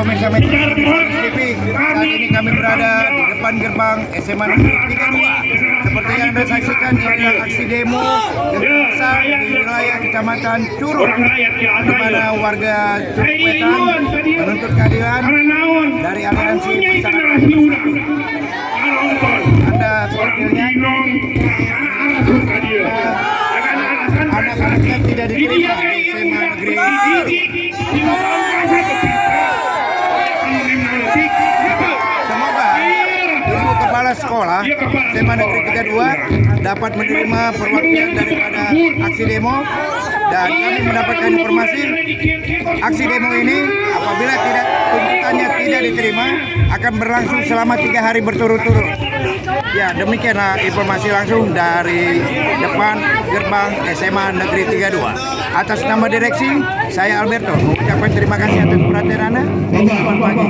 pemirsa Metro TV, saat ini kami berada di depan gerbang SMA Negeri 32. Seperti yang Anda saksikan, ini aksi demo yang besar di wilayah Kecamatan Curug, di mana warga Curug Wetan menuntut keadilan dari aliansi masyarakat bersatu. Anda wakilnya, anak-anaknya tidak diterima di SMA Negeri 32. Semoga Ibu Kepala Sekolah SMA Negeri 32 dapat menerima perwakilan daripada aksi demo, dan kami mendapatkan informasi aksi demo ini apabila tuntutannya tidak diterima akan berlangsung selama 3 hari berturut-turut. Ya, demikianlah informasi langsung dari depan gerbang SMA Negeri 32. Atas nama direksi, saya Alberto mengucapkan terima kasih atas perhatian Anda. Selamat pagi.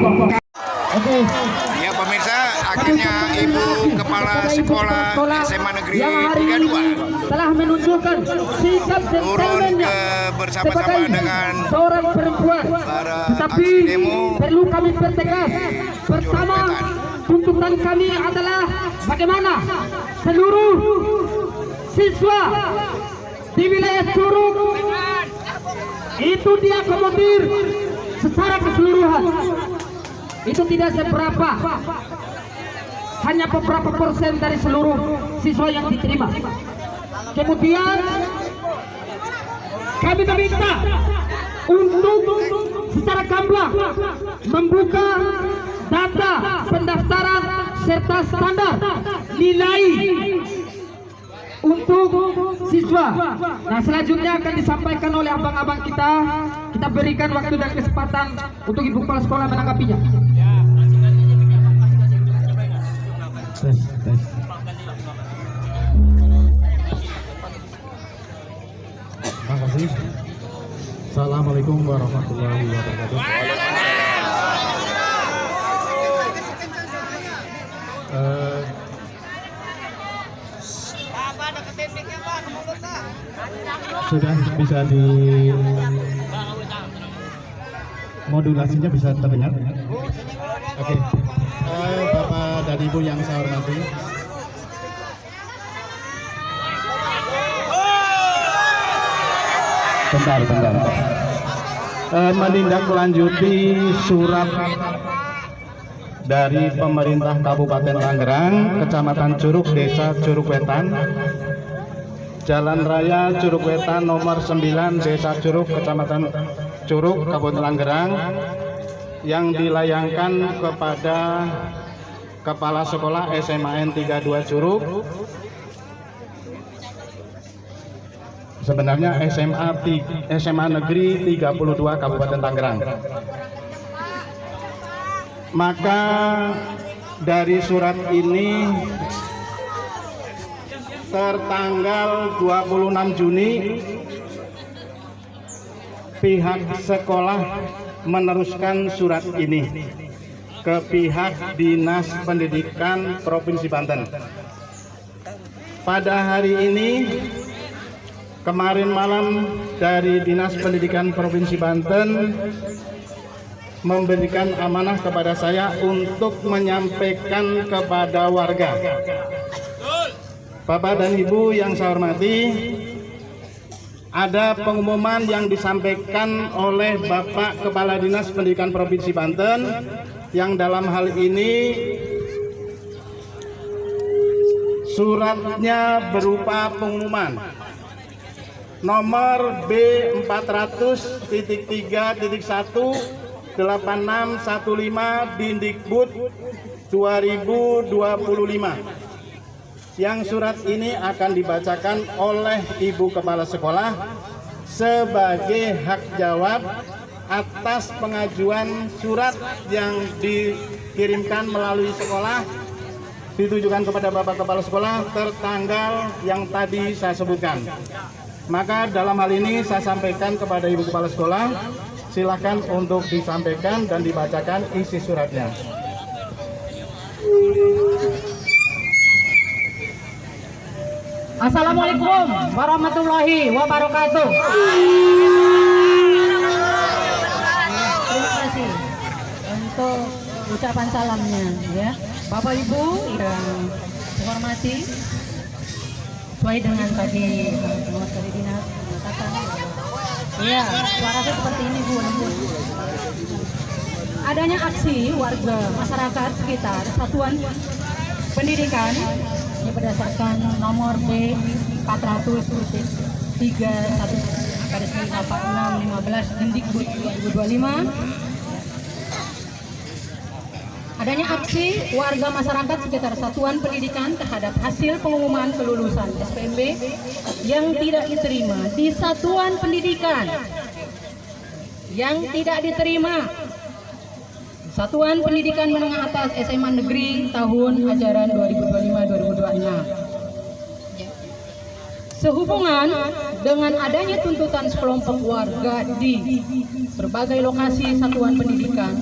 Ya pemirsa, akhirnya Ibu Kepala Sekolah SMA Negeri 32 telah menunjukkan sikap turun ke bersama-sama dengan seorang perempuan. para Tetapi aksi demo. perlu kami pertegas, pertama tuntutan kami adalah bagaimana seluruh siswa di wilayah Curug itu diakomodir secara keseluruhan. Itu tidak seberapa, hanya beberapa persen dari seluruh siswa yang diterima. Kemudian kami meminta untuk secara gamblang membuka data pendaftaran serta standar nilai untuk siswa. Nah, selanjutnya akan disampaikan oleh abang-abang kita. Kita berikan waktu dan kesempatan untuk Ibu Kepala Sekolah menanggapinya. Tes. Terima kasih. Assalamualaikum warahmatullahi wabarakatuh. Sudah bisa di modulasinya bisa terdengar. Oke. Bapak dan Ibu yang saya hormati, bentar. Menindaklanjuti surat dari pemerintah Kabupaten Tangerang, Kecamatan Curug, Desa Curug Wetan, Jalan Raya Curug Wetan nomor 9, Desa Curug, Kecamatan Curug, Kabupaten Tangerang, yang dilayangkan kepada Kepala Sekolah SMAN 32 Curug. Sebenarnya SMA Negeri 32 Kabupaten Tangerang. Maka dari surat ini tertanggal 26 Juni pihak sekolah meneruskan surat ini ke pihak Dinas Pendidikan Provinsi Banten. Pada hari ini, kemarin malam, dari Dinas Pendidikan Provinsi Banten memberikan amanah kepada saya untuk menyampaikan kepada warga. Bapak dan Ibu yang saya hormati, ada pengumuman yang disampaikan oleh Bapak Kepala Dinas Pendidikan Provinsi Banten, yang dalam hal ini suratnya berupa pengumuman nomor B400.3.18615 Dindikbud 2025, yang surat ini akan dibacakan oleh Ibu Kepala Sekolah sebagai hak jawab atas pengajuan surat yang dikirimkan melalui sekolah, ditujukan kepada Bapak Kepala Sekolah tertanggal yang tadi saya sebutkan. Maka dalam hal ini saya sampaikan kepada Ibu Kepala Sekolah, silakan untuk disampaikan dan dibacakan isi suratnya. Assalamualaikum warahmatullahi wabarakatuh. Terima kasih. untuk ucapan salamnya ya. Bapak Ibu yang hormati, sesuai dengan tadi dari dinas mengatakan, ya suara saya seperti ini Bu. Adanya aksi warga masyarakat sekitar Satuan Pendidikan yang berdasarkan nomor B 400.31/8615 Dikbud 2025, adanya aksi warga masyarakat sekitar Satuan Pendidikan terhadap hasil pengumuman kelulusan SPMB yang tidak diterima di Satuan Pendidikan, yang tidak diterima Satuan Pendidikan Menengah Atas SMA Negeri tahun ajaran 2025-2026. Sehubungan dengan adanya tuntutan sekelompok warga di berbagai lokasi satuan pendidikan,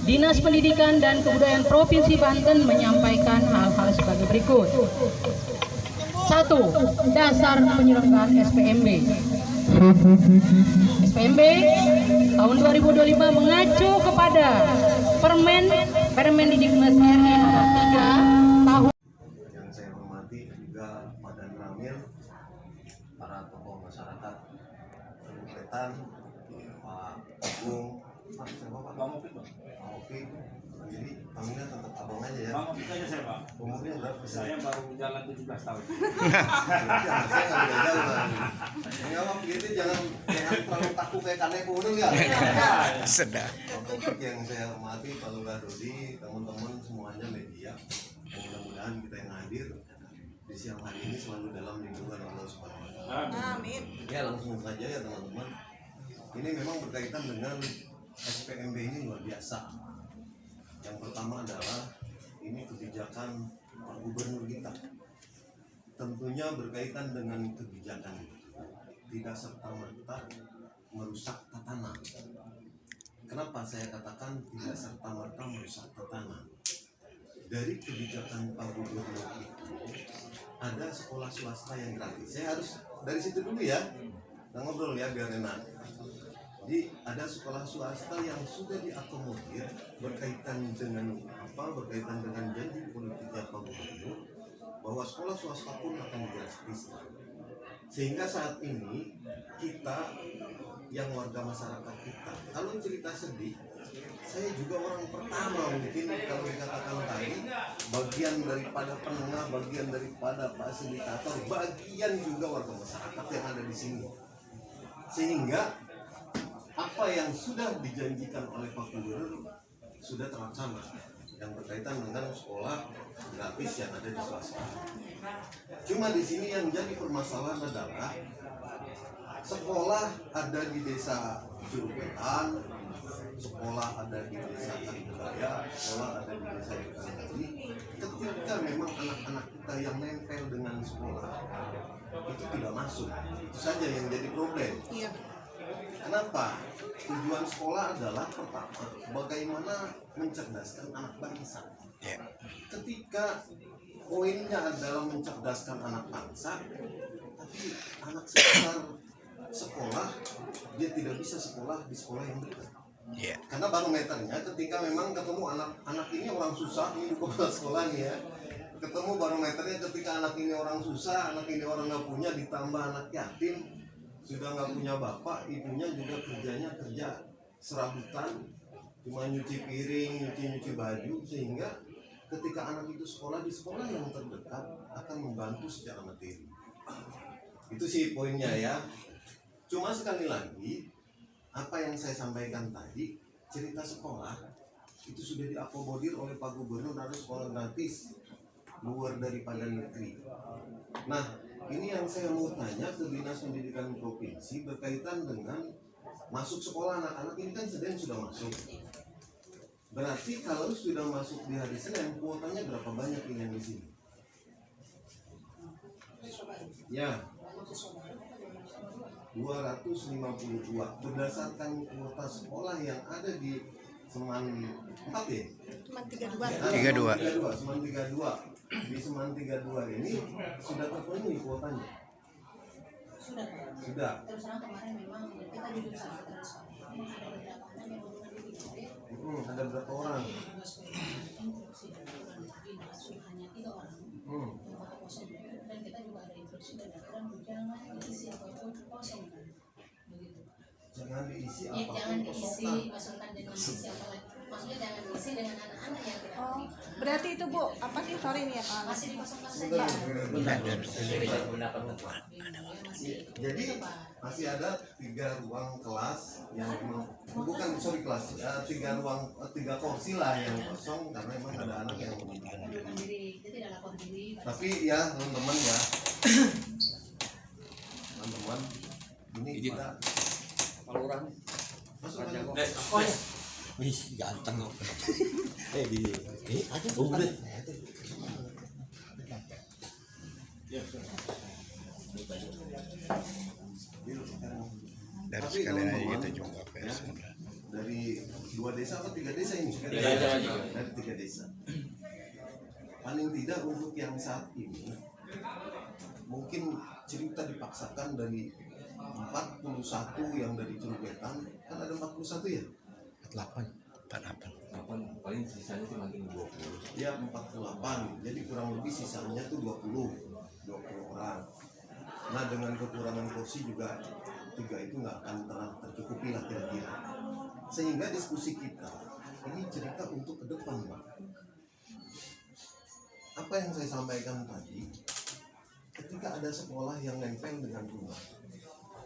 Dinas Pendidikan dan Kebudayaan Provinsi Banten menyampaikan hal-hal sebagai berikut. 1. Dasar penyelenggaraan SPMB. SPMB tahun 2025 mengacu kepada Permendikbud RI nomor 3 tahun. Yang saya hormati juga Badan Ramil, para tokoh masyarakat, Kebupaten, Pak Agung, Pak siapa Pak? Bang Opi. Jadi panggilnya tetap abang aja ya. Bang Opi aja saya Pak. Umurnya berapa? Saya baru jalan 17 tahun. Saya nggak beda jauh lah. Enggak Pak, gitu jangan terlalu takut kayak kanebo dulu ya. Sedap. Untuk yang saya hormati Pak Lurah Dodi, teman-teman semuanya media, mudah-mudahan kita yang hadir di siang hari ini selalu dalam lindungan Allah Subhanahu wa Ta'ala. Amin. Ya langsung saja ya teman-teman. Ini memang berkaitan dengan SPMB ini luar biasa. Yang pertama adalah ini kebijakan Pak Gubernur kita. Tentunya berkaitan dengan kebijakan itu tidak serta-merta merusak tatanan. Kenapa saya katakan tidak serta-merta merusak tatanan? Dari kebijakan Pak Gubernur itu ada sekolah swasta yang gratis. Saya harus dari situ dulu ya, kita ngobrol ya biar enak. Jadi ada sekolah swasta yang sudah diakomodir berkaitan dengan berkaitan dengan janji politiknya Pak Gubernur bahwa sekolah swasta pun akan digratiskan. Sehingga saat ini kita yang warga masyarakat kita, kalau cerita sedih, saya juga orang pertama mungkin kalau dikatakan tadi, bagian daripada penengah, bagian daripada fasilitator, bagian juga warga masyarakat yang ada di sini. Sehingga apa yang sudah dijanjikan oleh Pak Gubernur sudah terlaksana yang berkaitan dengan sekolah gratis yang ada di swasta. Cuma di sini yang jadi permasalahan adalah sekolah ada di desa Jurupetan, sekolah ada di desa Kalibaya, sekolah ada di desa Yogyakarta. Ketika memang anak-anak kita yang nempel dengan sekolah itu tidak masuk, itu saja yang jadi problem. Kenapa? Tujuan sekolah adalah pertama, bagaimana mencerdaskan anak bangsa. Ketika poinnya adalah mencerdaskan anak bangsa, tapi anak sekitar sekolah, dia tidak bisa sekolah di sekolah yang dekat. Karena barometernya ketika memang ketemu anak ini orang susah, ini bukan sekolah nih ya. Ketemu barometernya ketika anak ini orang susah, anak ini orang nggak punya, ditambah anak yatim, sudah nggak punya bapak, ibunya juga kerjanya kerja serabutan, cuma nyuci piring, nyuci baju, sehingga ketika anak itu sekolah di sekolah yang terdekat akan membantu secara materi. Itu sih poinnya ya. Cuma sekali lagi, apa yang saya sampaikan tadi, cerita sekolah itu sudah diakomodir oleh Pak Gubernur, ada sekolah gratis luar daripada negeri. Nah, ini yang saya mau tanya ke Dinas Pendidikan Provinsi berkaitan dengan masuk sekolah anak-anak ini kan sedang sudah masuk. Berarti kalau sudah masuk di hari Senin, kuotanya berapa banyak ini yang di sini? Ya, 252 berdasarkan kuota sekolah yang ada di Seman 4 ya? Seman 32. Di Seman 32 ini sudah terpenuhi kuotanya? Sudah. Terus kemarin memang kita juga sangat Ada berapa orang? Hanya 3 orang. Tempat kosong dan kita juga ada instruksi dan aturan jangan diisi apapun kosong kan. Begitu. Jangan diisi Ya, apapun jangan diisi kosongkan. kosongkan dengan siapa lagi. Maksudnya jangan diisi dengan anak-anak yang tidak Oh, aktif. berarti itu Bu, apa sih? Sorry nih ya Pak. Masih dikosongkan saja. Jadi masih ada 3 ruang kelas yang bukan kelas, 3 kursi lah yang kosong karena memang ada anak yang Mandiri, kita tidak lapor diri. tapi ya teman-teman ya teman-teman ini kita masuk aja. Wih, ganteng kok. Aja udah. Dari Tapi sekalian aja teman-teman, kita jumpa pers. dari 2 desa atau 3 desa ini? Dari 3 desa. Paling tidak untuk yang saat ini mungkin cerita dipaksakan dari 41 yang dari Curug Wetan, kan ada 41 ya? 48. Paling sisanya sih makin 20. Ya 48, jadi kurang lebih sisanya tuh 20 orang. Nah dengan kekurangan kursi juga 3 itu nggak akan tercukupi lah kira-kira. Sehingga diskusi kita ini cerita untuk ke depan, Pak. Apa yang saya sampaikan tadi, ketika ada sekolah yang nempel dengan rumah,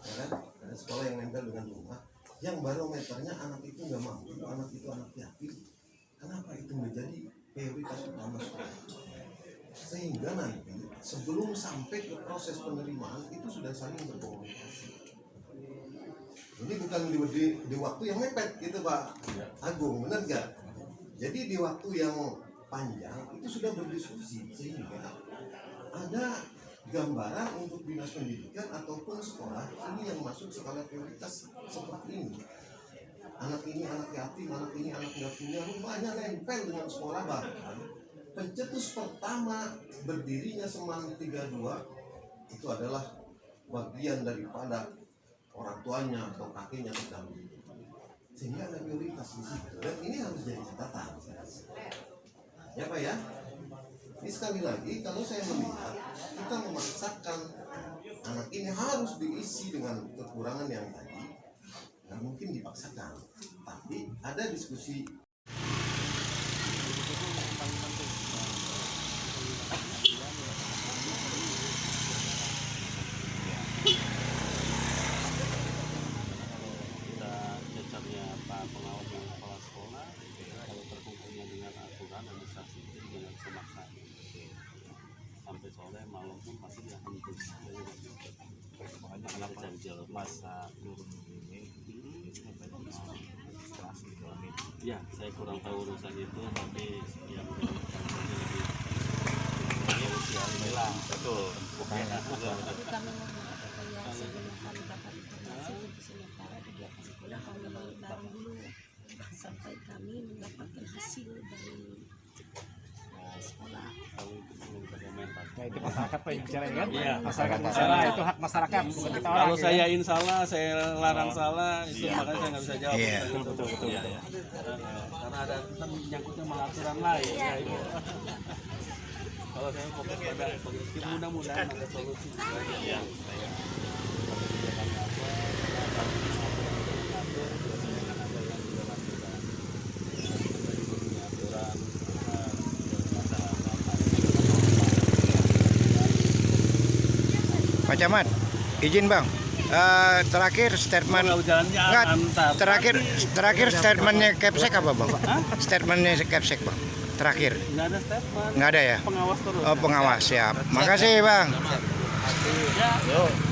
ya kan? Ada sekolah yang nempel dengan rumah, yang barometernya anak itu nggak mampu, anak itu anak yatim. Kenapa itu menjadi prioritas utama sekolah? Sehingga nanti sebelum sampai ke proses penerimaan itu sudah saling berkomunikasi. Ini bukan di waktu yang mepet gitu Pak Agung, benar nggak? Jadi di waktu yang panjang itu sudah berdiskusi sehingga ada gambaran untuk dinas pendidikan ataupun sekolah ini yang masuk skala prioritas seperti ini. Anak ini anak yatim, anak ini anak nggak punya, rumahnya nempel dengan sekolah. Bahkan pencetus pertama berdirinya Seman 32 itu adalah bagian daripada orang tuanya atau kakeknya terdahulu, sehingga ada prioritas di situ dan ini harus jadi catatan ya Pak ya. Ini sekali lagi kalau saya melihat kita memaksakan anak ini harus diisi dengan kekurangan yang tadi, nggak mungkin dipaksakan, tapi ada diskusi. Pak pengawas dan kepala sekolah kalau terkumpulnya dengan aturan administrasi itu dengan semaksanya sampai sore malam pun pasti akan terus anak jam masa ya saya kurang tahu urusan itu tapi yang lebih sosial bilang betul Kami mengumpulkan ya sebelum kami dapat informasi itu sementara di belakang sekolah kami bareng dulu sampai kami mendapatkan hasil dari sekolah. Ya, itu masyarakat Pak yang bicara kan? Iya, Masyarakat bicara itu hak masyarakat bukan kita orang. kalau saya salah, saya larang salah, itu makanya saya nggak bisa jawab. Iya. Betul. Iya. Karena ada menyangkutnya aturan lain. Ya, itu. Kalau saya fokus pada positif, mudah-mudahan ada solusi. Iya. Pak Camat, izin Bang. Terakhir statement enggak, terakhir statementnya Kepsek apa Bang? Statementnya Kepsek Bang. Terakhir. Nggak ada statement. Nggak ada ya? Pengawas terus. Oh pengawas siap. Makasih Bang. Ya.